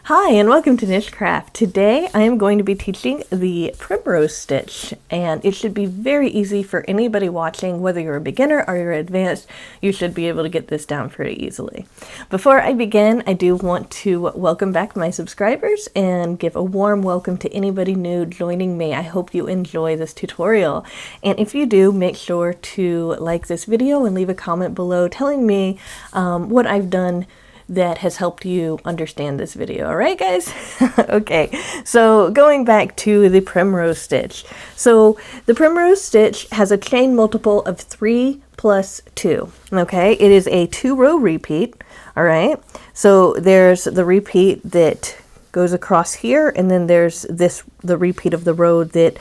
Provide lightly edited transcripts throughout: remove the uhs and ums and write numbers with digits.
Hi and welcome to NicheCraft. Today I am going to be teaching the Primrose Stitch, and it should be very easy for anybody watching, whether you're a beginner or you're advanced. You should be able to get this down pretty easily. Before I begin, I do want to welcome back my subscribers and give a warm welcome to anybody new joining me. I hope you enjoy this tutorial, and if you do, make sure to like this video and leave a comment below telling me what I've done that has helped you understand this video. All right, guys? Okay, so going back to the Primrose Stitch. So the Primrose Stitch has a chain multiple of 3 plus 2. Okay, it is a 2-row repeat. All right, so there's the repeat that goes across here, and then there's the repeat of the row that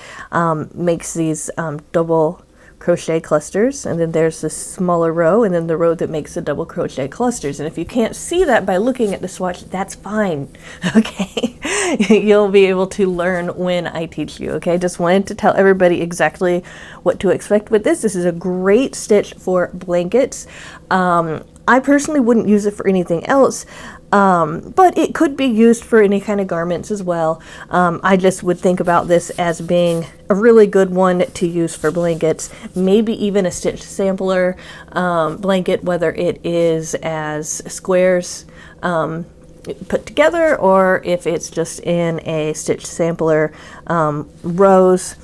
makes these double crochet clusters, and then there's this smaller row, and then the row that makes the double crochet clusters. And if you can't see that by looking at the swatch, that's fine. Okay, you'll be able to learn when I teach you. Okay, just wanted to tell everybody exactly what to expect with this. This is a great stitch for blankets. I personally wouldn't use it for anything else, but it could be used for any kind of garments as well. I just would think about this as being a really good one to use for blankets, maybe even a stitch sampler blanket, whether it is as squares put together or if it's just in a stitch sampler rows.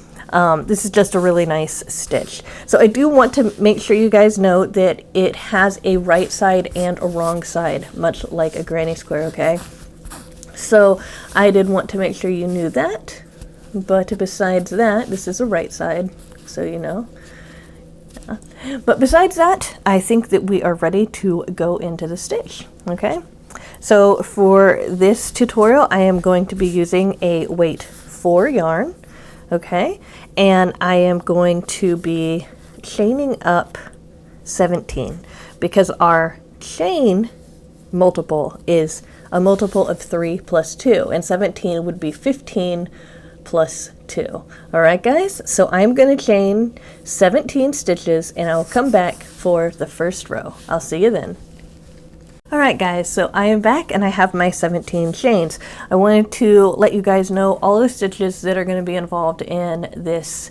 This is just a really nice stitch. So I do want to make sure you guys know that it has a right side and a wrong side, much like a granny square, okay? So I did want to make sure you knew that. But besides that, this is a right side, so you know. But besides that, I think that we are ready to go into the stitch, okay? So for this tutorial, I am going to be using a weight 4 yarn. Okay, and I am going to be chaining up 17 because our chain multiple is a multiple of 3 plus 2, and 17 would be 15 plus 2. All right, guys, so I'm going to chain 17 stitches, and I'll come back for the first row. I'll see you then. Alright guys, so I am back and I have my 17 chains. I wanted to let you guys know all the stitches that are going to be involved in this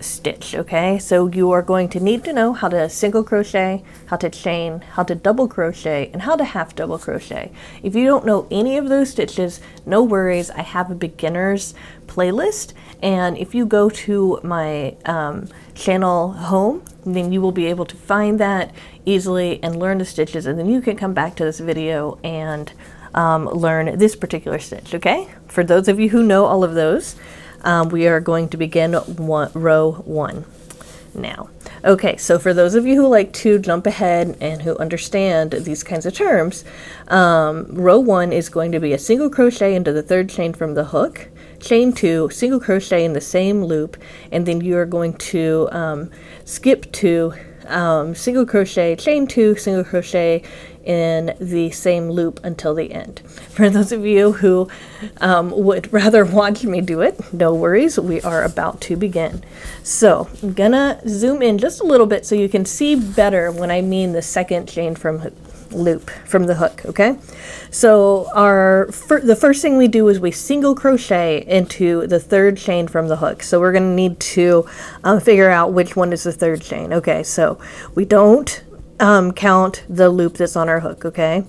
stitch, okay? So you are going to need to know how to single crochet, how to chain, how to double crochet, and how to half double crochet. If you don't know any of those stitches, no worries, I have a beginner's playlist, and if you go to my channel home, then you will be able to find that easily and learn the stitches, and then you can come back to this video and learn this particular stitch, okay? For those of you who know all of those, we are going to begin row 1 now. Okay, so for those of you who like to jump ahead and who understand these kinds of terms, row 1 is going to be a single crochet into the 3rd chain from the hook, chain 2, single crochet in the same loop, and then you are going to skip to single crochet, chain 2, single crochet in the same loop until the end. For those of you who would rather watch me do it, no worries, we are about to begin. So I'm gonna zoom in just a little bit so you can see better when I mean the second chain from loop from the hook, okay? So the first thing we do is we single crochet into the 3rd chain from the hook. So we're going to need to figure out which one is the 3rd chain. Okay, so we don't count the loop that's on our hook, okay?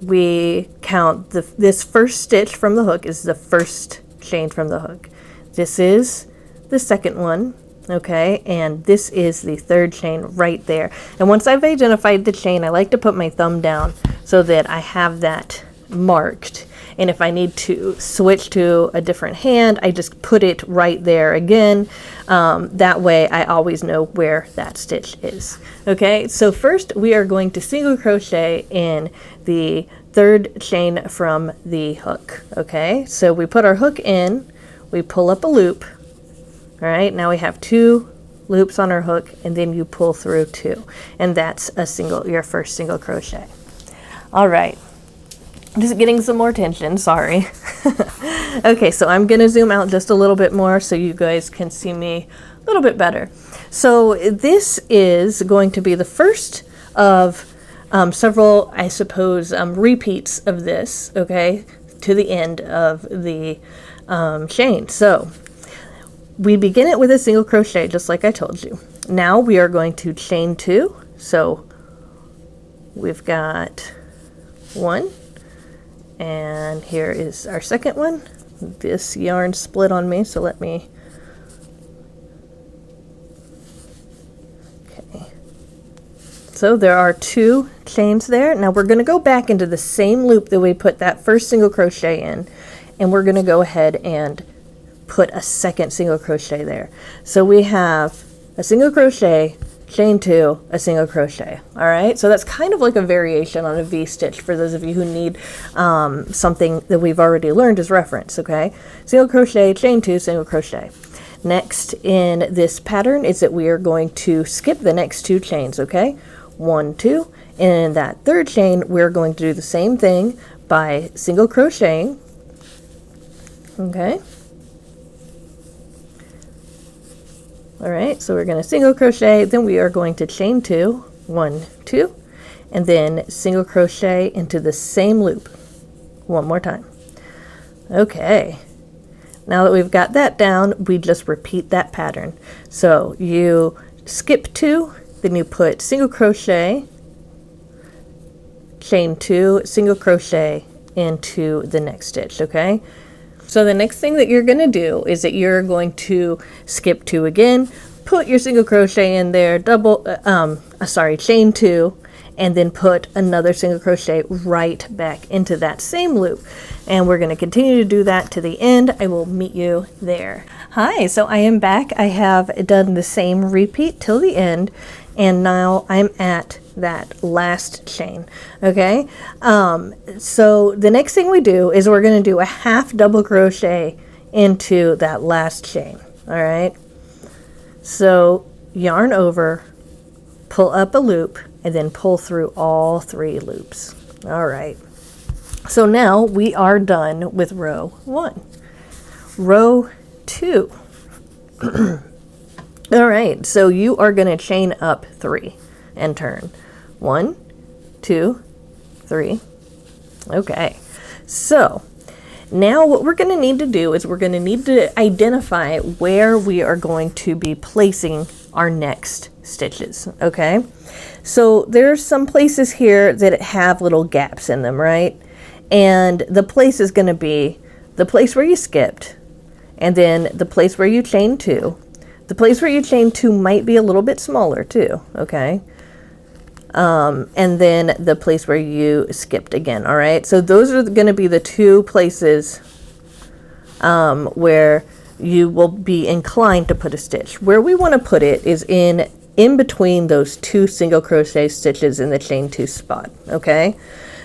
We count this first stitch from the hook is the 1st chain from the hook. This is the 2nd one. Okay, and this is the 3rd chain right there. And once I've identified the chain, I like to put my thumb down so that I have that marked. And if I need to switch to a different hand, I just put it right there again. That way I always know where that stitch is. Okay, so first we are going to single crochet in the 3rd chain from the hook. Okay, so we put our hook in, we pull up a loop. All right, now we have 2 loops on our hook, and then you pull through 2, and that's your first single crochet. All right, just getting some more tension, sorry. Okay, so I'm gonna zoom out just a little bit more so you guys can see me a little bit better. So this is going to be the first of several, I suppose, repeats of this, okay? to the end of the chain. So we begin it with a single crochet, just like I told you. Now we are going to chain 2. So we've got 1, and here is our second one. This yarn split on me, so let me, okay. So there are 2 chains there. Now we're going to go back into the same loop that we put that first single crochet in, and we're going to go ahead and put a second single crochet there. So we have a single crochet, chain 2, a single crochet. All right, so that's kind of like a variation on a V-stitch for those of you who need something that we've already learned as reference. Okay, single crochet, chain 2, single crochet. Next in this pattern is that we are going to skip the next 2 chains. Okay, 1, 2, and in that third chain we're going to do the same thing by single crocheting. Okay. All right, so we're going to single crochet, then we are going to chain 2, 1, 2, and then single crochet into the same loop one more time. Okay, now that we've got that down, we just repeat that pattern. So you skip 2, then you put single crochet, chain 2, single crochet into the next stitch. Okay. So the next thing that you're going to do is that you're going to skip 2 again, put your single crochet in there, chain 2, and then put another single crochet right back into that same loop. And we're going to continue to do that to the end. I will meet you there. Hi, so I am back. I have done the same repeat till the end, and now I'm at that last chain. Okay, so the next thing we do is we're going to do a half double crochet into that last chain. All right, so yarn over, pull up a loop, and then pull through all 3 loops. All right, so now we are done with row 1. Row 2. All right, so you are going to chain up 3 and turn. 1, 2, 3. Okay, so now what we're going to need to do is we're going to need to identify where we are going to be placing our next stitches. Okay, so there's some places here that have little gaps in them, right? And the place is going to be the place where you skipped, and then the place where you chained 2. The place where you chained 2 might be a little bit smaller too. Okay. And then the place where you skipped again. All right, so those are going to be the 2 places where you will be inclined to put a stitch. Where we want to put it is in between those 2 single crochet stitches in the chain 2 spot. Okay,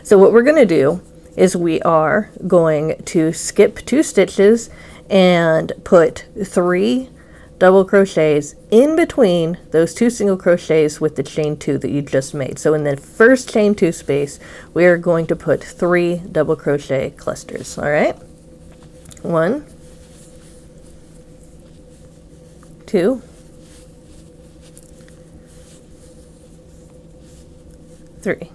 so what we're going to do is we are going to skip 2 stitches and put 3 double crochets in between those 2 single crochets with the chain 2 that you just made. So in the first chain 2 space, we are going to put 3 double crochet clusters. All right, 1, 2, 3.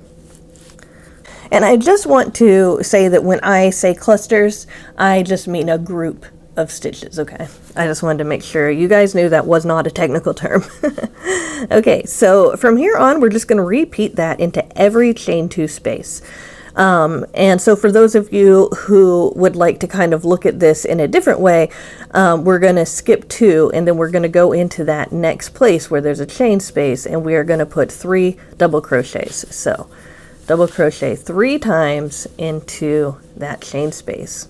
And I just want to say that when I say clusters, I just mean a group of stitches. Okay, I just wanted to make sure you guys knew that was not a technical term. Okay, so from here on we're just going to repeat that into every chain 2 space. And so for those of you who would like to kind of look at this in a different way, we're going to skip 2 and then we're going to go into that next place where there's a chain space, and we are going to put 3 double crochets. So double crochet 3 times into that chain space.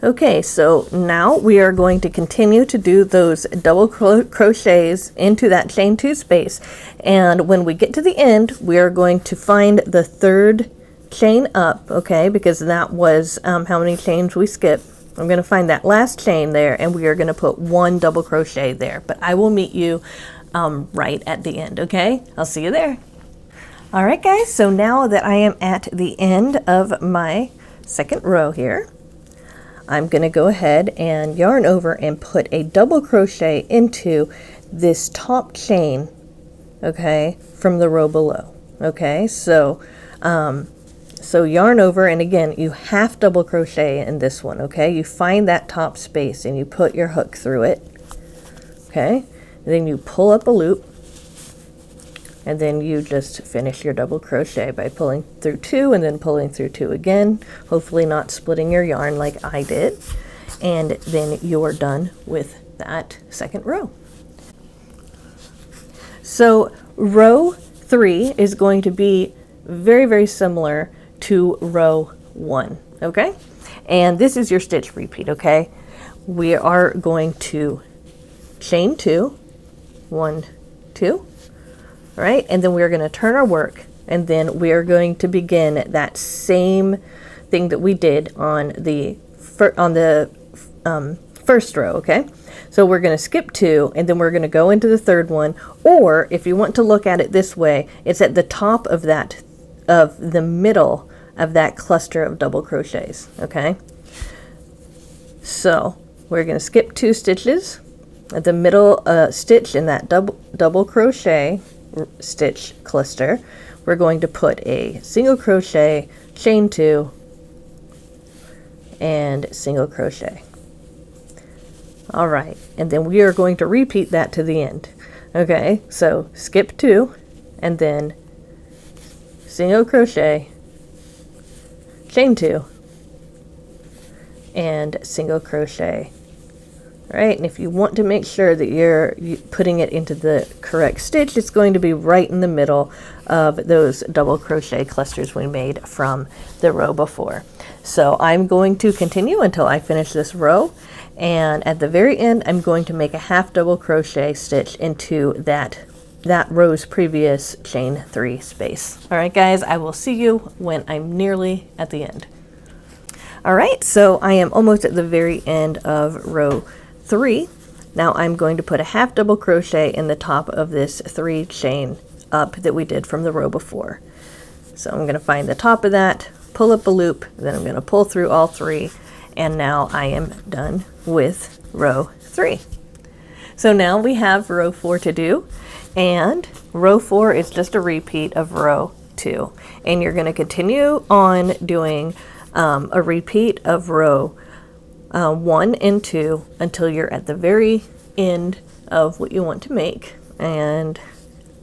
Okay, so now we are going to continue to do those double crochets into that chain 2 space, and when we get to the end we are going to find the 3rd chain up, okay, because that was how many chains we skipped. I'm going to find that last chain there, and we are going to put 1 double crochet there, but I will meet you right at the end. Okay, I'll see you there. All right guys, so now that I am at the end of my second row here, I'm going to go ahead and yarn over and put a double crochet into this top chain, okay, from the row below. Okay, so yarn over, and again, you half double crochet in this one. Okay, you find that top space and you put your hook through it. Okay, and then you pull up a loop, and then you just finish your double crochet by pulling through 2 and then pulling through 2 again, hopefully not splitting your yarn like I did. And then you're done with that second row. So row 3 is going to be very, very similar to row 1, okay? And this is your stitch repeat, okay? We are going to chain 2, 1, 2, right? And then we're going to turn our work, and then we are going to begin that same thing that we did on the first row, okay? So we're going to skip 2, and then we're going to go into the third one, or if you want to look at it this way, it's at the top of the middle of that cluster of double crochets, okay? So we're going to skip 2 stitches at the middle stitch in that double crochet stitch cluster. We're going to put a single crochet, chain 2, and single crochet. All right, and then we are going to repeat that to the end. Okay, so skip 2, and then single crochet, chain 2, and single crochet. All right, and if you want to make sure that you're putting it into the correct stitch, it's going to be right in the middle of those double crochet clusters we made from the row before. So I'm going to continue until I finish this row, and at the very end I'm going to make a half double crochet stitch into that row's previous chain 3 space. All right guys, I will see you when I'm nearly at the end. All right, so I am almost at the very end of row 3. Now I'm going to put a half double crochet in the top of this 3 chain up that we did from the row before. So I'm going to find the top of that, pull up a loop, then I'm going to pull through all 3, and now I am done with row 3. So now we have row 4 to do, and row 4 is just a repeat of row 2, and you're going to continue on doing a repeat of row 1 and 2 until you're at the very end of what you want to make, and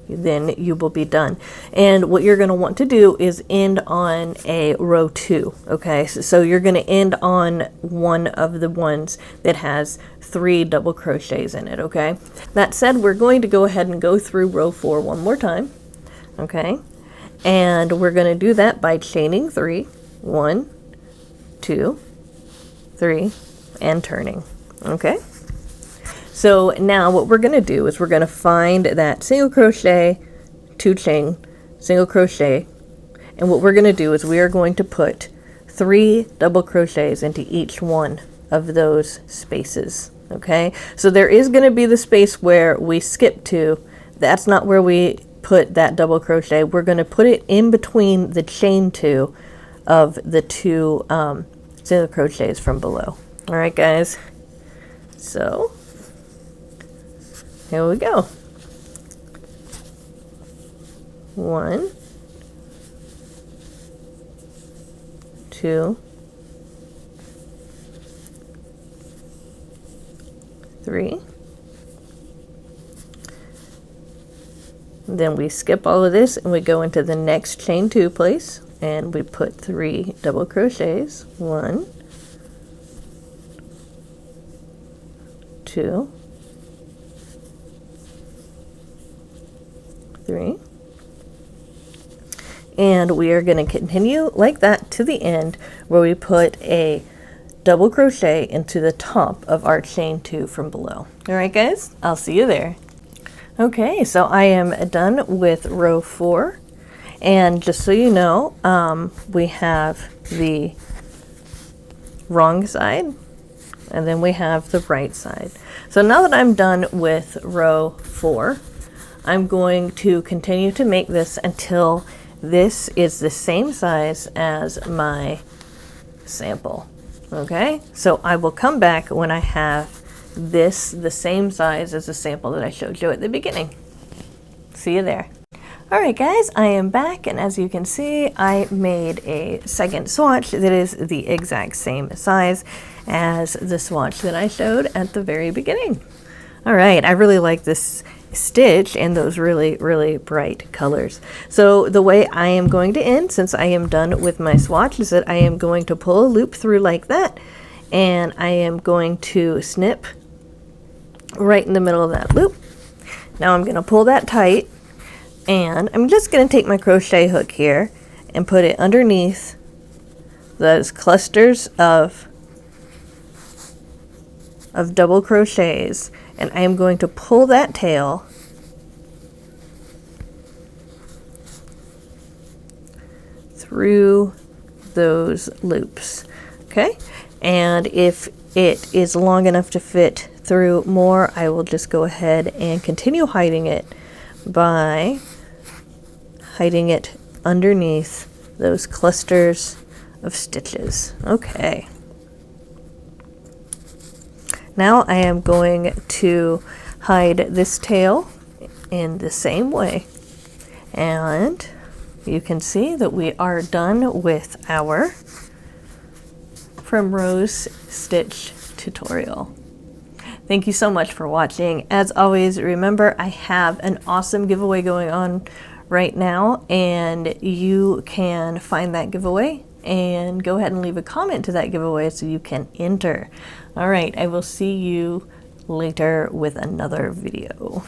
then you will be done. And what you're going to want to do is end on a row 2. Okay, so you're going to end on one of the ones that has 3 double crochets in it. Okay, that said, we're going to go ahead and go through row 4 one more time. Okay, and we're going to do that by chaining 3, 1, 2, 3, and turning. Okay, so now what we're going to do is we're going to find that single crochet, 2 chain, single crochet, and what we're going to do is we are going to put 3 double crochets into each one of those spaces. Okay, so there is going to be the space where we skip 2. That's not where we put that double crochet. We're going to put it in between the chain 2 of the 2 single crochets from below. All right guys, so here we go. 1, 2, 3. Then we skip all of this and we go into the next chain 2 place, and we put 3 double crochets. 1, 2, 3, and we are going to continue like that to the end, where we put a double crochet into the top of our chain 2 from below. All right guys, I'll see you there. Okay, so I am done with row 4, and just so you know, we have the wrong side, and then we have the right side. So now that I'm done with row 4, I'm going to continue to make this until this is the same size as my sample. Okay, so I will come back when I have this the same size as the sample that I showed you at the beginning. See you there. Alright guys, I am back, and as you can see, I made a second swatch that is the exact same size as the swatch that I showed at the very beginning. Alright, I really like this stitch and those really bright colors. So the way I am going to end, since I am done with my swatch, is that I am going to pull a loop through like that, and I am going to snip right in the middle of that loop. Now I'm going to pull that tight, and I'm just going to take my crochet hook here and put it underneath those clusters of double crochets, and I am going to pull that tail through those loops. Okay, and if it is long enough to fit through more, I will just go ahead and continue hiding it by hiding it underneath those clusters of stitches. Okay. Now I am going to hide this tail in the same way, and you can see that we are done with our Primrose Stitch tutorial. Thank you so much for watching. As always, remember I have an awesome giveaway going on right now, and you can find that giveaway and go ahead and leave a comment to that giveaway so you can enter. All right, I will see you later with another video.